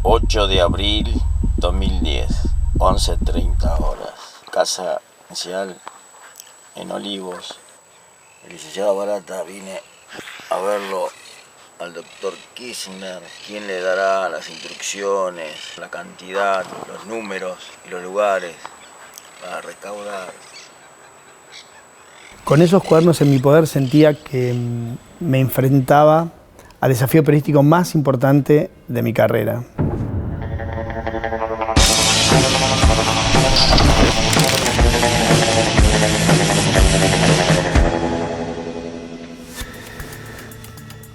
8 de abril 2010, 11:30 horas. Casa inicial en Olivos. El licenciado Barata, vine a verlo al doctor Kirchner, quien le dará las instrucciones, la cantidad, los números y los lugares para recaudar. Con esos cuadernos en mi poder sentía que me enfrentaba al desafío periodístico más importante de mi carrera.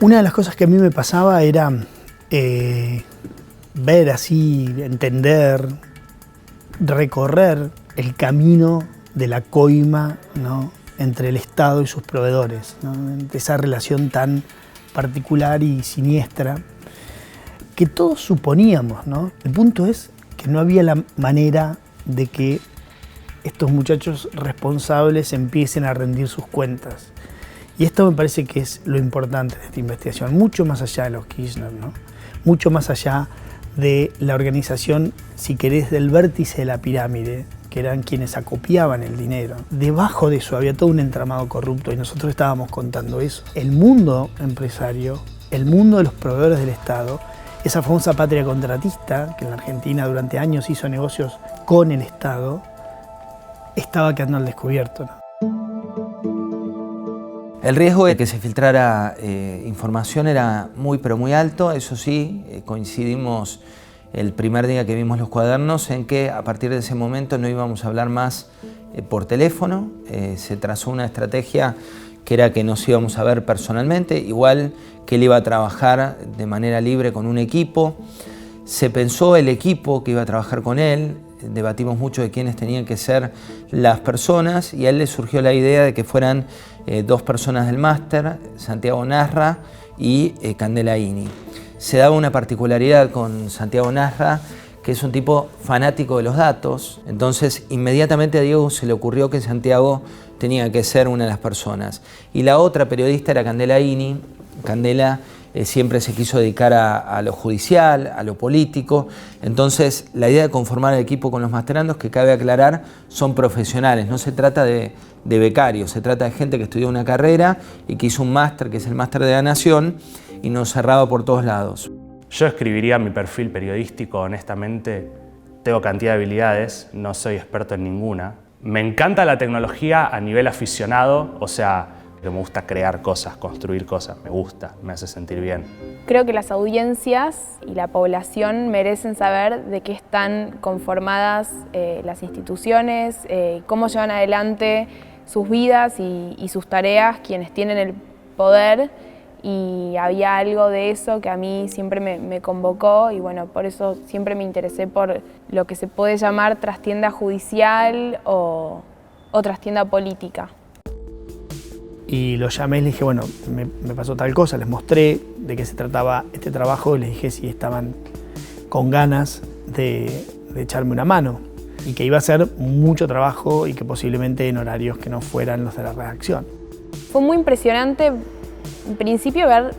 Una de las cosas que a mí me pasaba era ver así, entender, recorrer el camino de la coima, ¿no?, entre el Estado y sus proveedores, ¿no?, esa relación tan particular y siniestra que todos suponíamos, ¿no? El punto es que no había la manera de que estos muchachos responsables empiecen a rendir sus cuentas. Y esto me parece que es lo importante de esta investigación, mucho más allá de los Kirchner, ¿no? Mucho más allá de la organización, si querés, del vértice de la pirámide, que eran quienes acopiaban el dinero. Debajo de eso había todo un entramado corrupto y nosotros estábamos contando eso. El mundo empresario, el mundo de los proveedores del Estado, esa famosa patria contratista, que en la Argentina durante años hizo negocios con el Estado, estaba quedando al descubierto, ¿no? El riesgo de que se filtrara información era muy pero muy alto. Eso sí, coincidimos el primer día que vimos los cuadernos en que a partir de ese momento no íbamos a hablar más por teléfono. Se trazó una estrategia que era que nos íbamos a ver personalmente, igual que él iba a trabajar de manera libre con un equipo. Se pensó el equipo que iba a trabajar con él, debatimos mucho de quiénes tenían que ser las personas y a él le surgió la idea de que fueran dos personas del máster, Santiago Nasra y Candela Ini. Se daba una particularidad con Santiago Nasra, que es un tipo fanático de los datos, entonces inmediatamente a Diego se le ocurrió que Santiago tenía que ser una de las personas. Y la otra periodista era Candela Ini. Candela siempre se quiso dedicar a lo judicial, a lo político, entonces la idea de conformar el equipo con los masterandos, que cabe aclarar, son profesionales, no se trata de becarios, se trata de gente que estudió una carrera y que hizo un máster, que es el máster de la Nación, y nos cerraba por todos lados. Yo escribiría mi perfil periodístico, honestamente. Tengo cantidad de habilidades, no soy experto en ninguna. Me encanta la tecnología a nivel aficionado, o sea, que me gusta crear cosas, construir cosas, me gusta, me hace sentir bien. Creo que las audiencias y la población merecen saber de qué están conformadas las instituciones, cómo llevan adelante sus vidas y sus tareas quienes tienen el poder, y había algo de eso que a mí siempre me convocó y bueno, por eso siempre me interesé por lo que se puede llamar trastienda judicial o trastienda política. Y los llamé y les dije, bueno, me pasó tal cosa, les mostré de qué se trataba este trabajo y les dije si estaban con ganas de echarme una mano y que iba a ser mucho trabajo y que posiblemente en horarios que no fueran los de la redacción. Fue muy impresionante, en principio, ver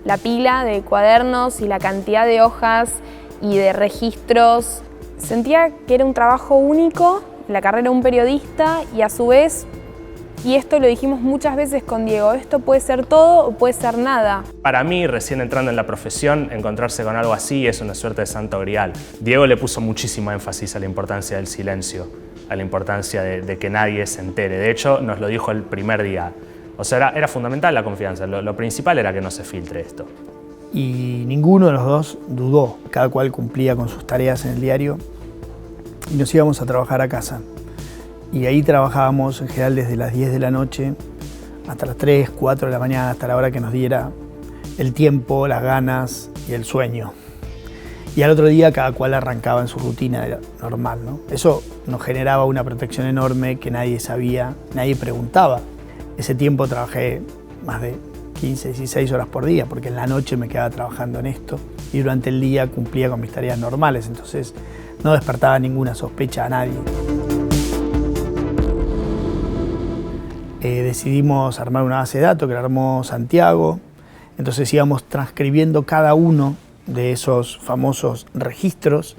la pila de cuadernos y la cantidad de hojas y de registros. Sentía que era un trabajo único, la carrera de un periodista, y a su vez, y esto lo dijimos muchas veces con Diego, esto puede ser todo o puede ser nada. Para mí, recién entrando en la profesión, encontrarse con algo así es una suerte de santo grial. Diego le puso muchísimo énfasis a la importancia del silencio, a la importancia de que nadie se entere. De hecho, nos lo dijo el primer día. O sea, era fundamental la confianza. Lo principal era que no se filtre esto. Y ninguno de los dos dudó. Cada cual cumplía con sus tareas en el diario y nos íbamos a trabajar a casa. Y ahí trabajábamos en general desde las 10 de la noche hasta las 3, 4 de la mañana, hasta la hora que nos diera el tiempo, las ganas y el sueño. Y al otro día cada cual arrancaba en su rutina normal, ¿no? Eso nos generaba una protección enorme que nadie sabía, nadie preguntaba. Ese tiempo trabajé más de 15, 16 horas por día, porque en la noche me quedaba trabajando en esto y durante el día cumplía con mis tareas normales, entonces no despertaba ninguna sospecha a nadie. Decidimos armar una base de datos que la armó Santiago, entonces íbamos transcribiendo cada uno de esos famosos registros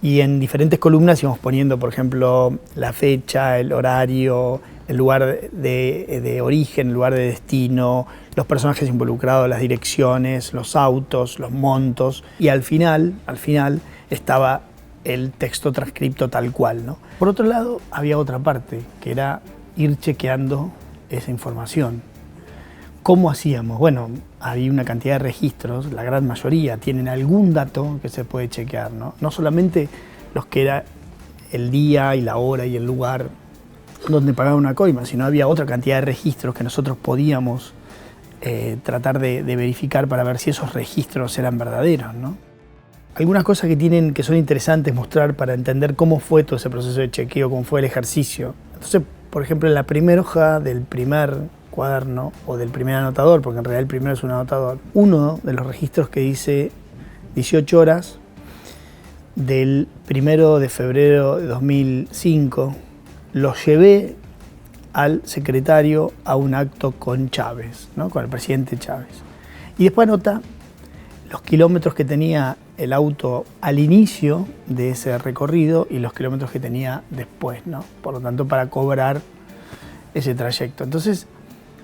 y en diferentes columnas íbamos poniendo, por ejemplo, la fecha, el horario, el lugar de origen, el lugar de destino, los personajes involucrados, las direcciones, los autos, los montos, y al final estaba el texto transcripto tal cual, ¿no? Por otro lado, había otra parte, que era ir chequeando esa información. ¿Cómo hacíamos? Bueno, había una cantidad de registros, la gran mayoría tienen algún dato que se puede chequear, ¿no? No solamente los que era el día y la hora y el lugar donde pagaba una coima, sino había otra cantidad de registros que nosotros podíamos tratar de verificar para ver si esos registros eran verdaderos, ¿no? Algunas cosas que son interesantes mostrar para entender cómo fue todo ese proceso de chequeo, cómo fue el ejercicio. Entonces, por ejemplo, en la primera hoja del primer cuaderno o del primer anotador, porque en realidad el primero es un anotador, uno de los registros que dice 18 horas del 1 de febrero de 2005, lo llevé al secretario a un acto con Chávez, ¿no? Con el presidente Chávez. Y después anota los kilómetros que tenía el auto al inicio de ese recorrido y los kilómetros que tenía después, ¿no? Por lo tanto, para cobrar ese trayecto. Entonces,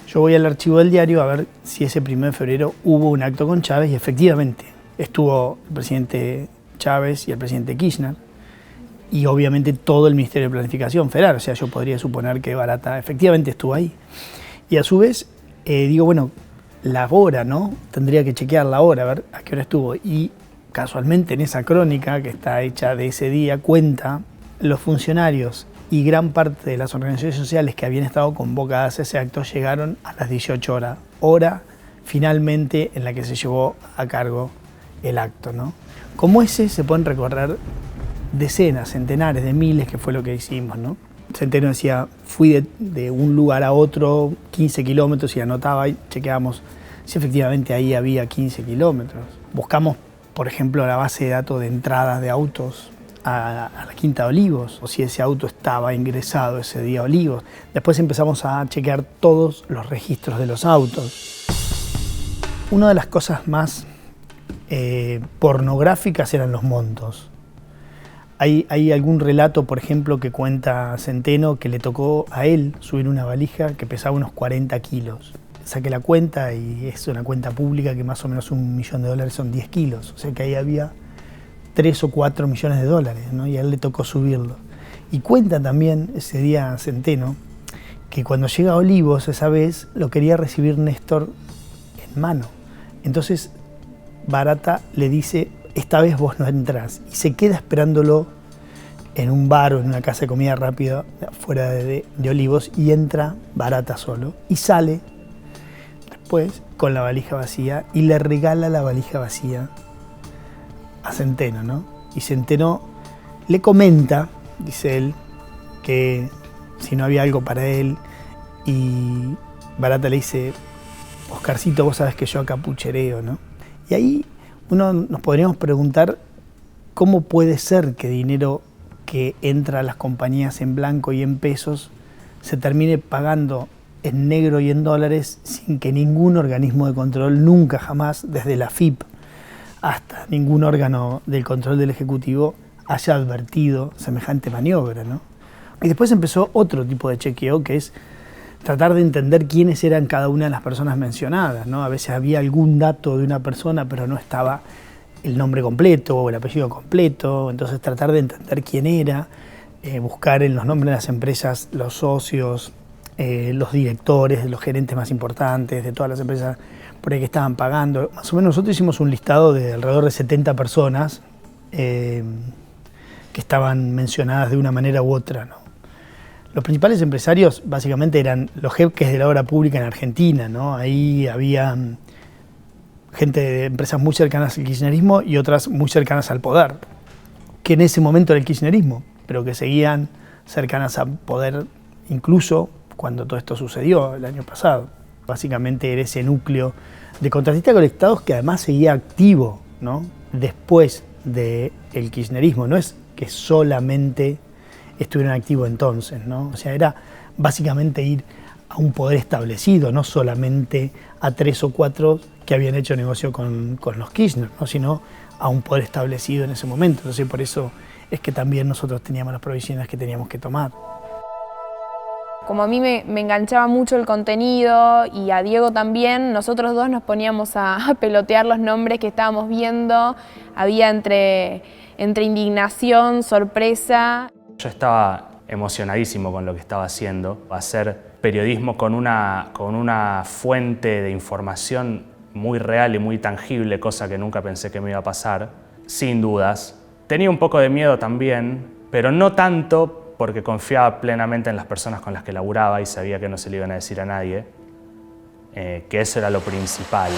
yo voy al archivo del diario a ver si ese 1 de febrero hubo un acto con Chávez y efectivamente estuvo el presidente Chávez y el presidente Kirchner y obviamente todo el Ministerio de Planificación Federal. O sea, yo podría suponer que Barata efectivamente estuvo ahí. Y a su vez, digo, bueno, la hora, ¿no? Tendría que chequear la hora, a ver a qué hora estuvo. Y casualmente en esa crónica que está hecha de ese día cuenta los funcionarios y gran parte de las organizaciones sociales que habían estado convocadas a ese acto llegaron a las 18 horas, hora finalmente en la que se llevó a cargo el acto, ¿no? Como ese se pueden recorrer decenas, centenares de miles, que fue lo que hicimos, ¿no? Centeno decía, fui de un lugar a otro 15 kilómetros y anotaba y chequeábamos si efectivamente ahí había 15 kilómetros. Buscamos, por ejemplo, la base de datos de entradas de autos a la Quinta de Olivos, o si ese auto estaba ingresado ese día a Olivos. Después empezamos a chequear todos los registros de los autos. Una de las cosas más pornográficas eran los montos. Hay algún relato, por ejemplo, que cuenta Centeno que le tocó a él subir una valija que pesaba unos 40 kilos. Saqué la cuenta y es una cuenta pública que más o menos $1 millón son 10 kilos. O sea que ahí había 3 o 4 millones de dólares, ¿no? Y a él le tocó subirlo. Y cuenta también ese día Centeno que cuando llega a Olivos esa vez lo quería recibir Néstor en mano. Entonces Barata le dice, esta vez vos no entrás, y se queda esperándolo en un bar o en una casa de comida rápida fuera de Olivos y entra Barata solo y sale después con la valija vacía y le regala la valija vacía a Centeno, ¿no? Y Centeno le comenta, dice él, que si no había algo para él y Barata le dice, Oscarcito, vos sabés que yo acá puchereo, ¿no? Y ahí nos podríamos preguntar cómo puede ser que dinero que entra a las compañías en blanco y en pesos se termine pagando en negro y en dólares sin que ningún organismo de control, nunca jamás, desde la FIP hasta ningún órgano del control del Ejecutivo, haya advertido semejante maniobra, ¿no? Y después empezó otro tipo de chequeo, que es tratar de entender quiénes eran cada una de las personas mencionadas, ¿no? A veces había algún dato de una persona, pero no estaba el nombre completo o el apellido completo, entonces tratar de entender quién era, buscar en los nombres de las empresas los socios, los directores, los gerentes más importantes de todas las empresas por ahí que estaban pagando. Más o menos nosotros hicimos un listado de alrededor de 70 personas que estaban mencionadas de una manera u otra, ¿no? Los principales empresarios básicamente eran los jefes de la obra pública en Argentina, ¿no? Ahí había gente de empresas muy cercanas al kirchnerismo y otras muy cercanas al poder, que en ese momento era el kirchnerismo, pero que seguían cercanas al poder incluso cuando todo esto sucedió el año pasado. Básicamente era ese núcleo de contratistas conectados que además seguía activo, ¿no? Después del kirchnerismo. No es que solamente estuvieron activos entonces, ¿no? O sea, era básicamente ir a un poder establecido, no solamente a 3 o 4 que habían hecho negocio con los Kirchner, ¿no? Sino a un poder establecido en ese momento. Entonces por eso es que también nosotros teníamos las provisiones que teníamos que tomar. Como a mí me enganchaba mucho el contenido y a Diego también, nosotros dos nos poníamos a pelotear los nombres que estábamos viendo. Había entre indignación, sorpresa. Yo estaba emocionadísimo con lo que estaba haciendo. Hacer periodismo con una fuente de información muy real y muy tangible, cosa que nunca pensé que me iba a pasar, sin dudas. Tenía un poco de miedo también, pero no tanto, porque confiaba plenamente en las personas con las que laburaba y sabía que no se le iban a decir a nadie, que eso era lo principal.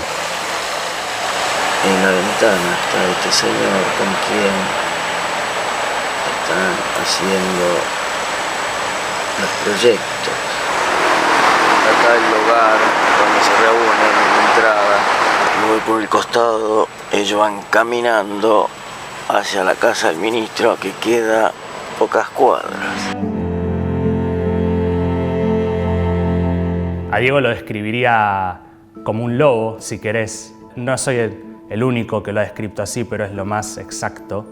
En la ventana está este señor con quien están haciendo los proyectos. Acá el lugar donde se reúnen en la entrada. Luego por el costado ellos van caminando hacia la casa del ministro, que queda pocas cuadras. A Diego lo describiría como un lobo, si querés. No soy el único que lo ha descrito así, pero es lo más exacto.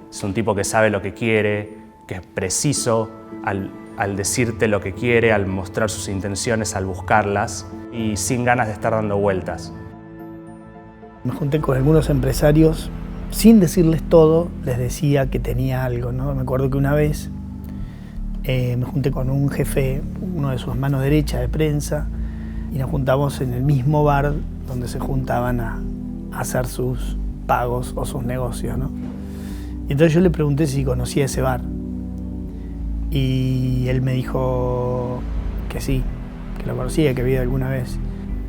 Es un tipo que sabe lo que quiere, que es preciso al decirte lo que quiere, al mostrar sus intenciones, al buscarlas y sin ganas de estar dando vueltas. Me junté con algunos empresarios, sin decirles todo, les decía que tenía algo, ¿no? Me acuerdo que una vez me junté con un jefe, uno de sus manos derechas de prensa, y nos juntamos en el mismo bar donde se juntaban a hacer sus pagos o sus negocios, ¿no? Y entonces yo le pregunté si conocía ese bar. Y él me dijo que sí, que lo conocía, que había ido alguna vez.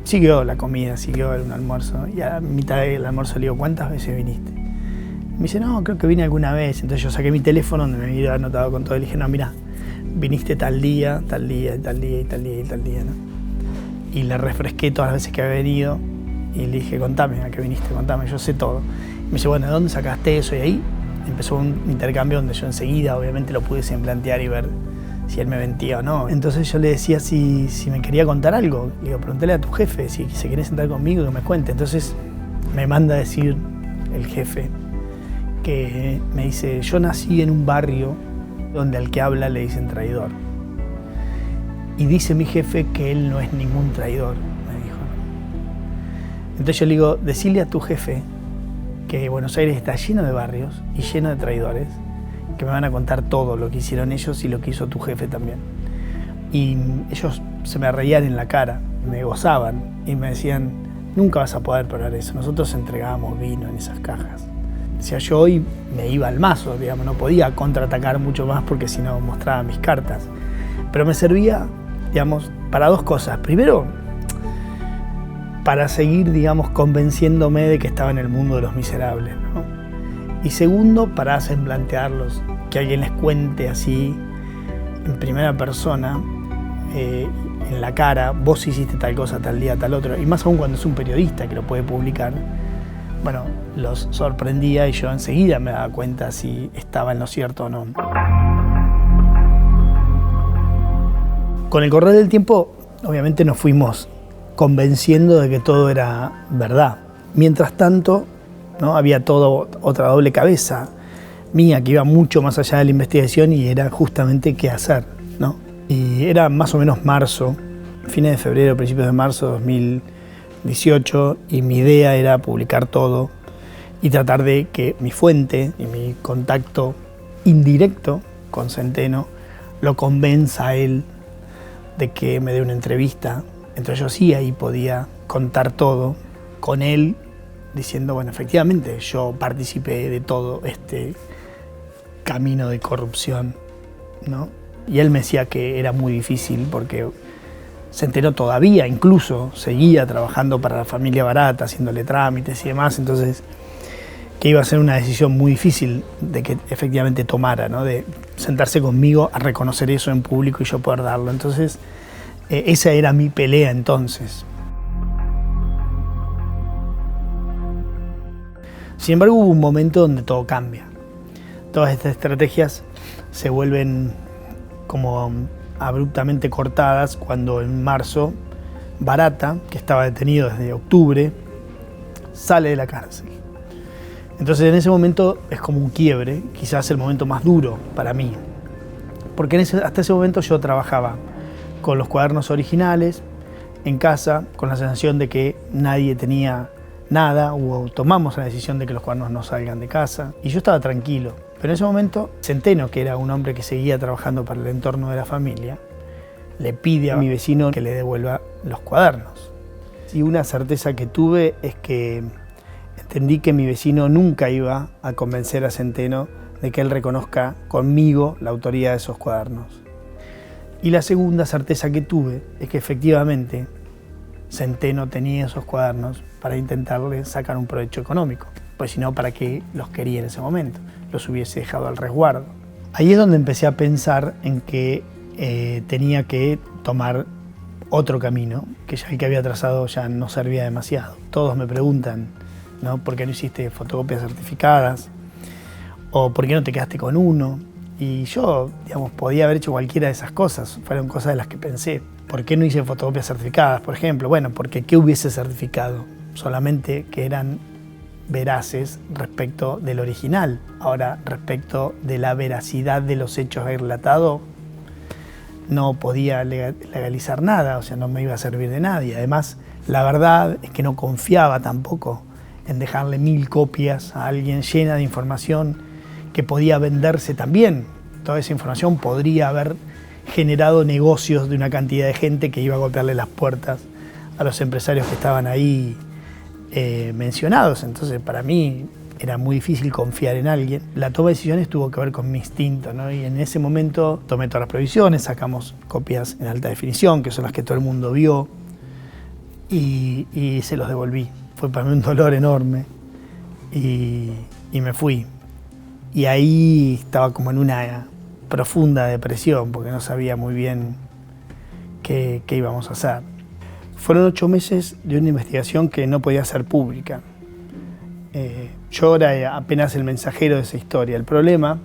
Siguió la comida, siguió un almuerzo. Y a mitad del almuerzo le digo, ¿cuántas veces viniste? Me dice, no, creo que vine alguna vez. Entonces yo saqué mi teléfono donde me había anotado con todo y le dije, no, mira, viniste tal día, tal día, tal día, y tal día, y tal día, ¿no? Y le refresqué todas las veces que había venido y le dije, contame, ¿a qué viniste? Contame, yo sé todo. Y me dice, bueno, ¿de dónde sacaste eso? Y ahí empezó un intercambio donde yo enseguida obviamente lo pude plantear y ver si él me mentía o no. Entonces yo le decía si me quería contar algo. Le digo, pregúntale a tu jefe si se quiere sentar conmigo que me cuente. Entonces me manda a decir el jefe que me dice, yo nací en un barrio donde al que habla le dicen traidor. Y dice mi jefe que él no es ningún traidor, me dijo. Entonces yo le digo, decile a tu jefe que Buenos Aires está lleno de barrios y lleno de traidores, que me van a contar todo lo que hicieron ellos y lo que hizo tu jefe también. Y ellos se me reían en la cara, me gozaban y me decían, nunca vas a poder parar eso, nosotros entregábamos vino en esas cajas. O sea, yo hoy me iba al mazo, digamos, no podía contraatacar mucho más porque si no mostraba mis cartas. Pero me servía, digamos, para dos cosas. Primero, para seguir, digamos, convenciéndome de que estaba en el mundo de los miserables, ¿no? Y segundo, para semblantearlos, que alguien les cuente así, en primera persona, en la cara, vos hiciste tal cosa, tal día, tal otro, y más aún cuando es un periodista que lo puede publicar, bueno, los sorprendía y yo enseguida me daba cuenta si estaba en lo cierto o no. Con el correr del tiempo, obviamente nos fuimos convenciendo de que todo era verdad. Mientras tanto, ¿no? Había toda otra doble cabeza mía que iba mucho más allá de la investigación y era justamente qué hacer, ¿no? Y era más o menos marzo, fines de febrero, principios de marzo de 2018, y mi idea era publicar todo y tratar de que mi fuente y mi contacto indirecto con Centeno lo convenza a él de que me dé una entrevista. Entonces yo sí ahí podía contar todo con él, diciendo, bueno, efectivamente yo participé de todo este camino de corrupción, ¿no? Y él me decía que era muy difícil porque Centeno todavía incluso seguía trabajando para la familia Barata, haciéndole trámites y demás, entonces que iba a ser una decisión muy difícil de que efectivamente tomara, ¿no? De sentarse conmigo a reconocer eso en público y yo poder darlo. Entonces, esa era mi pelea entonces. Sin embargo, hubo un momento donde todo cambia. Todas estas estrategias se vuelven como abruptamente cortadas cuando en marzo Barata, que estaba detenido desde octubre, sale de la cárcel. Entonces en ese momento es como un quiebre, quizás el momento más duro para mí, porque hasta ese momento yo trabajaba con los cuadernos originales, en casa, con la sensación de que nadie tenía nada, o tomamos la decisión de que los cuadernos no salgan de casa, y yo estaba tranquilo. Pero en ese momento, Centeno, que era un hombre que seguía trabajando para el entorno de la familia, le pide a mi vecino que le devuelva los cuadernos. Y una certeza que tuve es que entendí que mi vecino nunca iba a convencer a Centeno de que él reconozca conmigo la autoría de esos cuadernos. Y la segunda certeza que tuve es que efectivamente Centeno tenía esos cuadernos para intentarle sacar un provecho económico, pues si no, ¿para qué los quería en ese momento? Los hubiese dejado al resguardo. Ahí es donde empecé a pensar en que tenía que tomar otro camino, que ya el que había trazado ya no servía demasiado. Todos me preguntan, ¿no? ¿Por qué no hiciste fotocopias certificadas? ¿O por qué no te quedaste con uno? Y yo, digamos, podía haber hecho cualquiera de esas cosas, fueron cosas de las que pensé. ¿Por qué no hice fotocopias certificadas, por ejemplo? Bueno, porque ¿qué hubiese certificado? Solamente que eran veraces respecto del original. Ahora, respecto de la veracidad de los hechos ahí relatados, no podía legalizar nada, o sea, no me iba a servir de nadie. Además, la verdad es que no confiaba tampoco en dejarle 1000 copias a alguien llena de información que podía venderse también. Toda esa información podría haber generado negocios de una cantidad de gente que iba a golpearle las puertas a los empresarios que estaban ahí mencionados. Entonces, para mí era muy difícil confiar en alguien. La toma de decisiones tuvo que ver con mi instinto, ¿no? Y en ese momento tomé todas las previsiones, sacamos copias en alta definición, que son las que todo el mundo vio, y se los devolví. Fue para mí un dolor enorme y me fui. Y ahí estaba como en una profunda depresión porque no sabía muy bien qué íbamos a hacer. Fueron 8 meses de una investigación que no podía ser pública. Yo era apenas el mensajero de esa historia. El problema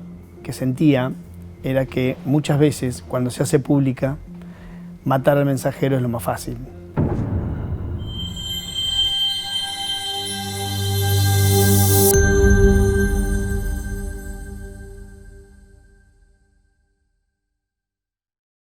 que sentía era que muchas veces cuando se hace pública, matar al mensajero es lo más fácil.